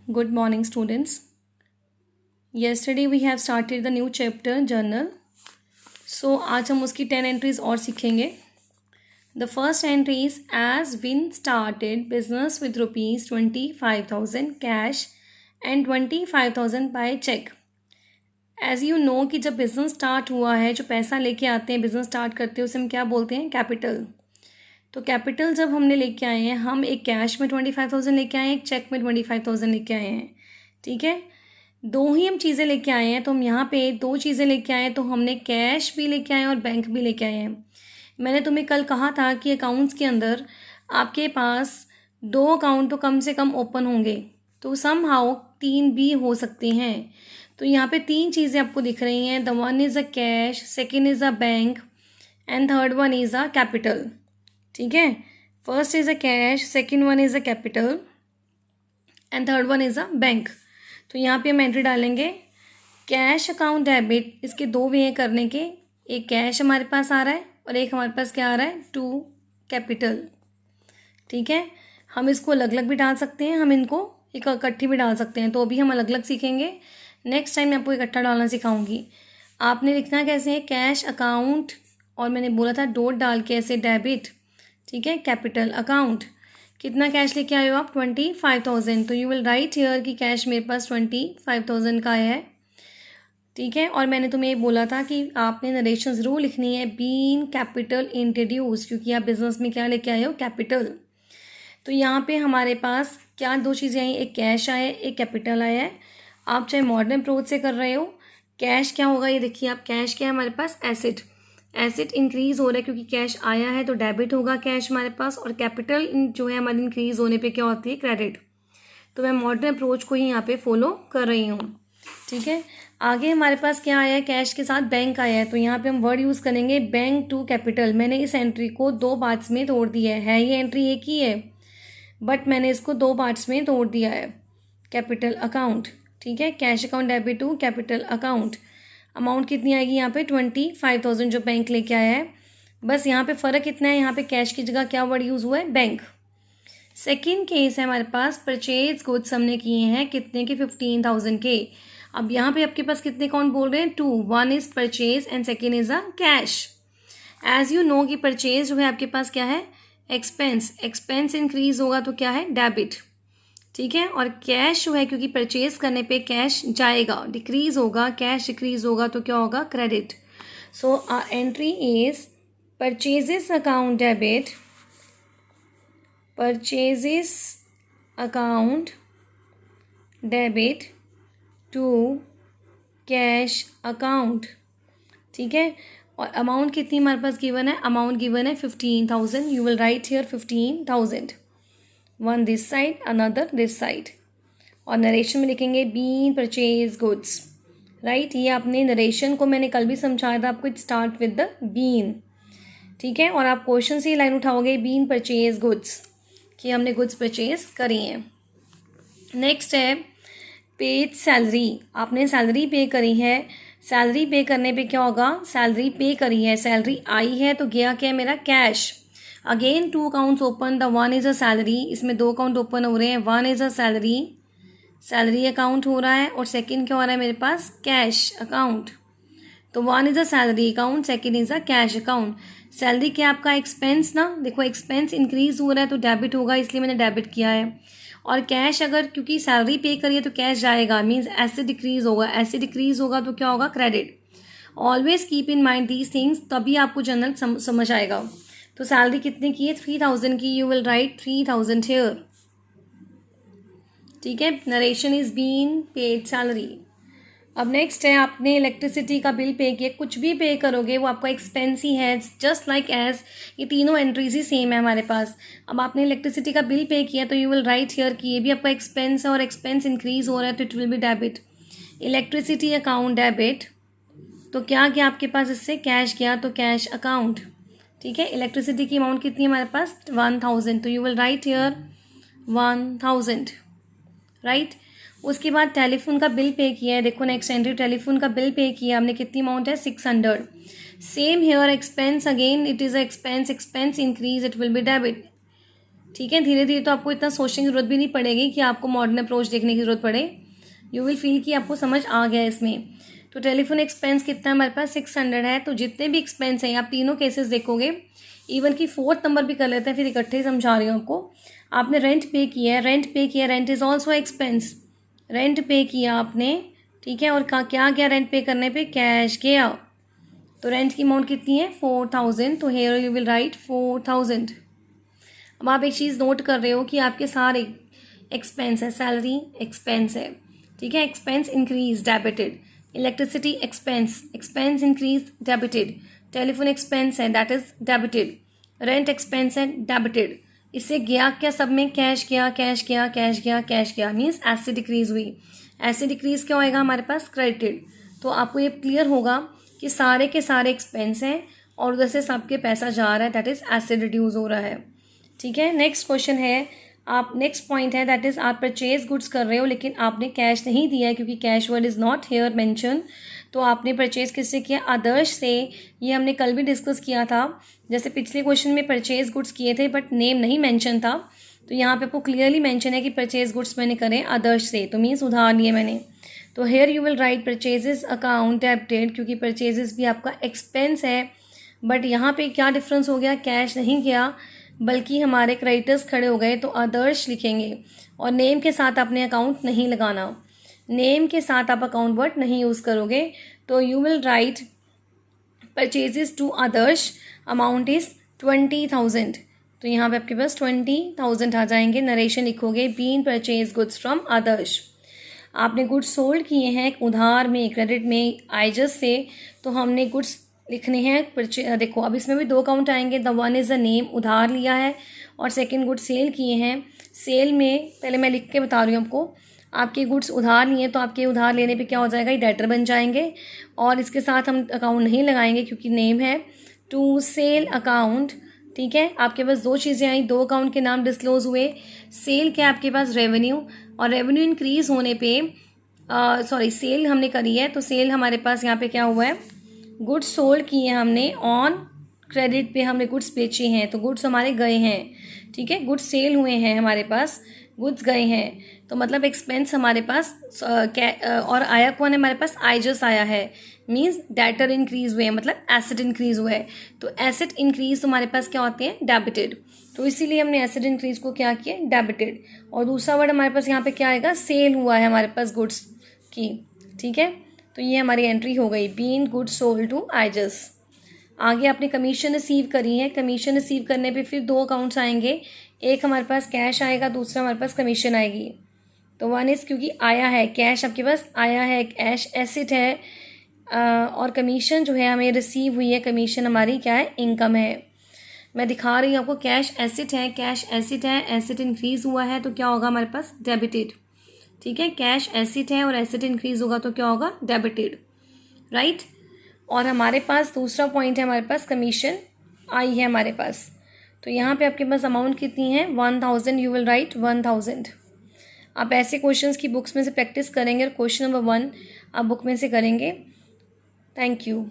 Good morning, students. Yesterday we have started the new chapter journal. So आज हम उसकी 10 entries और सीखेंगे. The first entry is as Vin started business with rupees 25,000 cash and 25,000 by check. As you know कि जब business start हुआ है, जो पैसा लेके आते हैं, बिजनेस स्टार्ट करते हैं, उसे हम क्या बोलते हैं? कैपिटल. तो कैपिटल जब हमने लेके आए हैं, हम एक कैश में 25,000 लेके आए हैं, एक चेक में 25,000 लेके आए हैं. ठीक है, दो ही हम चीज़ें लेके आए हैं. तो हम यहाँ पे दो चीज़ें लेके आए हैं, तो हमने कैश भी लेके आए हैं और बैंक भी लेके आए हैं. मैंने तुम्हें कल कहा था कि अकाउंट्स के अंदर आपके पास दो अकाउंट तो कम से कम ओपन होंगे, तो समहाउ तीन भी हो सकते हैं. तो यहाँ पे तीन चीज़ें आपको दिख रही हैं. The one is a cash, second is a bank and third one is a capital. ठीक है, first is a cash, second one is a capital and third one is a bank. तो यहाँ पे हम एंट्री डालेंगे cash account debit. इसके दो वे हैं करने के. एक कैश हमारे पास आ रहा है और एक हमारे पास क्या आ रहा है? To capital. ठीक है, हम इसको अलग अलग भी डाल सकते हैं, हम इनको एक इकट्ठी भी डाल सकते हैं. तो अभी हम अलग अलग सीखेंगे. नेक्स्ट टाइम मैं आपको इकट्ठा डालना सिखाऊंगी. आपने लिखना कैसे है? कैश अकाउंट, और मैंने बोला था डॉट डाल के ऐसे डेबिट. ठीक है, कैपिटल अकाउंट. कितना कैश लेके आए हो आप? 25,000. तो यू विल राइट हियर कि कैश मेरे पास 25,000 का है. ठीक है, और मैंने तुम्हें ये बोला था कि आपने नरेशन ज़रूर लिखनी है बीन कैपिटल इंट्रोड्यूस, क्योंकि आप बिजनेस में क्या लेके आए हो? कैपिटल. तो यहाँ पे हमारे पास क्या दो चीज़ें आई? एक कैश आया है, एक कैपिटल आया है. आप चाहे मॉडर्न अप्रोच से कर रहे हो, कैश क्या होगा ये देखिए आप. कैश क्या है हमारे पास? एसेट. एसेट इंक्रीज हो रहा है क्योंकि कैश आया है, तो डेबिट होगा कैश हमारे पास. और कैपिटल जो है हमारी इंक्रीज होने पे क्या होती है? क्रेडिट. तो मैं मॉडर्न अप्रोच को ही यहाँ पे फॉलो कर रही हूँ. ठीक है, आगे हमारे पास क्या आया है? कैश के साथ बैंक आया है. तो यहाँ पे हम वर्ड यूज़ करेंगे बैंक टू कैपिटल. मैंने इस एंट्री को दो पार्ट्स में तोड़ दिया है. ये एंट्री एक ही है, बट मैंने इसको दो पार्ट्स में तोड़ दिया है. Capital account. ठीक है, cash account debit to capital account. Amount कितनी आएगी यहाँ पे? 25,000 जो बैंक लेके आया है. बस यहाँ पे फ़र्क कितना है? यहाँ पे कैश की जगह क्या वर्ड यूज़ हुआ है? बैंक. सेकेंड केस है हमारे पास परचेज गुड्स हमने किए हैं कितने के? 15,000 के. अब यहाँ पे आपके पास कितने कौन बोल रहे हैं? Two. One is purchase and second is a cash. As you know कि परचेज जो है आपके पास क्या है? एक्सपेंस. एक्सपेंस इंक्रीज होगा तो क्या है? डेबिट. ठीक है, और कैश जो है क्योंकि परचेज करने पे कैश जाएगा, डिक्रीज होगा, कैश डिक्रीज होगा तो क्या होगा? Credit. So entry is purchases account debit, purchases account debit to cash account. ठीक है, और अमाउंट कितनी हमारे पास गिवन है? अमाउंट गिवन है 15,000. You will write here 15,000. One this side, another this side. और नरेशन में लिखेंगे बीन परचेज गुड्स. राइट, ये आपने नरेशन को मैंने कल भी समझाया था आपको. It start with the being. ठीक है, और आप क्वेश्चन से लाइन उठाओगे बीन परचेज गुड्स, कि हमने गुड्स परचेज करी हैं. नेक्स्ट है पेड सैलरी. आपने सैलरी पे करी है. सैलरी पे करने पे क्या होगा? सैलरी पे करी है, सैलरी आई है, तो गया क्या है मेरा? Cash. Again two accounts open. The one is a salary. इसमें दो अकाउंट ओपन हो रहे हैं. One is a salary, salary account हो रहा है, और सेकंड क्या हो रहा है मेरे पास? Cash account. तो one is a salary account, second is a cash account. Salary क्या आपका? एक्सपेंस ना. देखो एक्सपेंस इंक्रीज हो रहा है तो डेबिट होगा, इसलिए मैंने डेबिट किया है. और कैश अगर क्योंकि सैलरी पे करिए तो कैश जाएगा, मीन्स ऐसे डिक्रीज होगा. ऐसे डिक्रीज होगा तो क्या होगा? Credit. Always keep in mind these things, तभी आपको जनरल समझ आएगा. तो सैलरी कितने की है? 3,000 की. You will write 3,000 here. ठीक है, narration is being paid salary. अब नेक्स्ट है आपने इलेक्ट्रिसिटी का बिल पे किया. कुछ भी पे करोगे वो आपका एक्सपेंस ही है, जस्ट लाइक एज ये तीनों एंट्रीज ही सेम है हमारे पास. अब आपने इलेक्ट्रिसिटी का बिल पे किया तो यू विल राइट हियर कि ये भी आपका एक्सपेंस है, और एक्सपेंस इंक्रीज हो रहा है तो it will be debit. Electricity account debit. तो क्या गया आपके पास? इससे कैश गया, तो कैश अकाउंट. ठीक है, इलेक्ट्रिसिटी की अमाउंट कितनी है हमारे पास? 1,000. तो you will write here 1,000. Right. उसके बाद टेलीफोन का बिल पे किया है. देखो नेक्स्ट एंट्री, टेलीफोन का बिल पे किया हमने. कितनी अमाउंट है? 600. Same here expense again, it is a expense. Expense increase, it will be debit. ठीक है, धीरे धीरे तो आपको इतना सोचने की ज़रूरत भी नहीं पड़ेगी कि आपको मॉडर्न अप्रोच देखने की ज़रूरत पड़े। यू विल फील कि आपको समझ आ गया इसमें। तो टेलीफोन एक्सपेंस कितना हमारे पास 600 है। तो जितने भी एक्सपेंस हैं आप तीनों केसेस देखोगे, इवन कि 4th नंबर भी कर लेते हैं, फिर इकट्ठे ही समझा रही हूँ आपको। आपने रेंट पे किया है, rent is also expense. Rent पे किया आपने, ठीक है, और क्या क्या रेंट पे करने पे कैश किया। तो रेंट की अमाउंट कितनी है 4000। तो हेयर यू विल राइट 4000। अब आप एक चीज़ नोट कर रहे हो कि आपके सारे एक्सपेंस है, सैलरी एक्सपेंस है, ठीक है, expense increase debited, electricity expense increase debited, telephone expense है that is debited, rent expense है डेबिटेड। इससे गया क्या सब में कैश गया मीन्स ऐसे डिक्रीज हुई। ऐसे डिक्रीज क्या होएगा हमारे पास क्रेडिटेड। तो आपको ये क्लियर होगा कि सारे के सारे एक्सपेंस हैं और उधर से सबके पैसा जा रहा है, दैट इज एसिड रिड्यूस हो रहा है। ठीक है, नेक्स्ट क्वेश्चन है, आप नेक्स्ट पॉइंट है दैट इज आप परचेज गुड्स कर रहे हो लेकिन आपने कैश नहीं दिया है क्योंकि cash word is not here mention. तो आपने परचेज किससे किया, आदर्श से। ये हमने कल भी डिस्कस किया था, जैसे पिछले क्वेश्चन में परचेज गुड्स किए थे बट नेम नहीं मेंशन था, तो यहाँ पे आपको क्लियरली मेंशन है कि परचेज गुड्स मैंने करे आदर्श से, तो मीन्स उधार लिए मैंने। तो here you will write purchases account debited, क्योंकि परचेजेस भी आपका एक्सपेंस है। बट यहाँ पे क्या डिफरेंस हो गया, कैश नहीं गया बल्कि हमारे क्रेडिटर्स खड़े हो गए, तो आदर्श लिखेंगे। और नेम के साथ आपने अकाउंट नहीं लगाना, नेम के साथ आप अकाउंट वर्ड नहीं यूज़ करोगे। तो you will write purchases to Adarsh, amount is 20,000। तो यहाँ पे आपके पास 20,000 आ जाएंगे। नरेशन लिखोगे, बीन परचेज गुड्स फ्रॉम आदर्श। आपने गुड्स सोल्ड किए हैं उधार में, क्रेडिट में, आइजस से, तो हमने गुड्स लिखने हैं। देखो अब इसमें भी दो अकाउंट आएंगे, the one is the name, उधार लिया है, और सेकंड गुड्स सेल किए हैं। सेल में पहले मैं लिख के बता रही हूँ आपको, आपके गुड्स उधार लिए तो आपके उधार लेने पे क्या हो जाएगा, ये डेटर बन जाएंगे। और इसके साथ हम अकाउंट नहीं लगाएंगे क्योंकि नेम है। टू सेल अकाउंट, ठीक है, आपके पास दो चीज़ें आई, दो अकाउंट के नाम डिस्क्लोज हुए। सेल क्या आपके पास रेवेन्यू, और रेवेन्यू इंक्रीज होने पे सेल हमने करी है, तो सेल हमारे पास यहाँ पे क्या हुआ है, गुड्स सोल्ड किए हैं हमने, ऑन क्रेडिट पे हमने गुड्स बेचे हैं, तो गुड्स हमारे गए हैं। ठीक है, गुड्स सेल हुए हैं हमारे पास, गुड्स गए हैं, तो मतलब एक्सपेंस हमारे पास और आया कौन है हमारे पास, आइजस आया है, मीन्स डेटर इंक्रीज हुए हैं, मतलब एसेट इंक्रीज हुआ है। तो एसेट इंक्रीज हमारे पास क्या होते हैं, डेबिटेड। तो इसीलिए हमने एसेट इंक्रीज को क्या किया, डेबिटेड। और दूसरा वर्ड हमारे पास यहाँ पे क्या आएगा, सेल हुआ है हमारे पास गुड्स की। ठीक है, तो ये हमारी एंट्री हो गई, बीन गुड्स सोल्ड टू आइजस। आगे आपने कमीशन रिसीव करी है, कमीशन रिसीव करने पे फिर दो अकाउंट्स आएंगे, एक हमारे पास कैश आएगा, दूसरा हमारे पास कमीशन आएगी। तो वन इज़ क्योंकि आया है कैश आपके पास आया है, कैश एसेट है, और कमीशन जो है हमें रिसीव हुई है, कमीशन हमारी क्या है, इनकम है। मैं दिखा रही हूँ आपको, कैश एसेट है, कैश एसेट है, एसेट इंक्रीज हुआ है तो क्या होगा हमारे पास, डेबिटेड। ठीक है, कैश एसेट है और एसेट इंक्रीज होगा तो क्या होगा, डेबिटेड, राइट। और हमारे पास दूसरा पॉइंट है, हमारे पास कमीशन आई है हमारे पास, तो यहाँ पे आपके पास अमाउंट कितनी है, 1000। You will right 1000। आप ऐसे क्वेश्चंस की बुक्स में से प्रैक्टिस करेंगे और क्वेश्चन नंबर 1 आप बुक में से करेंगे। Thank you.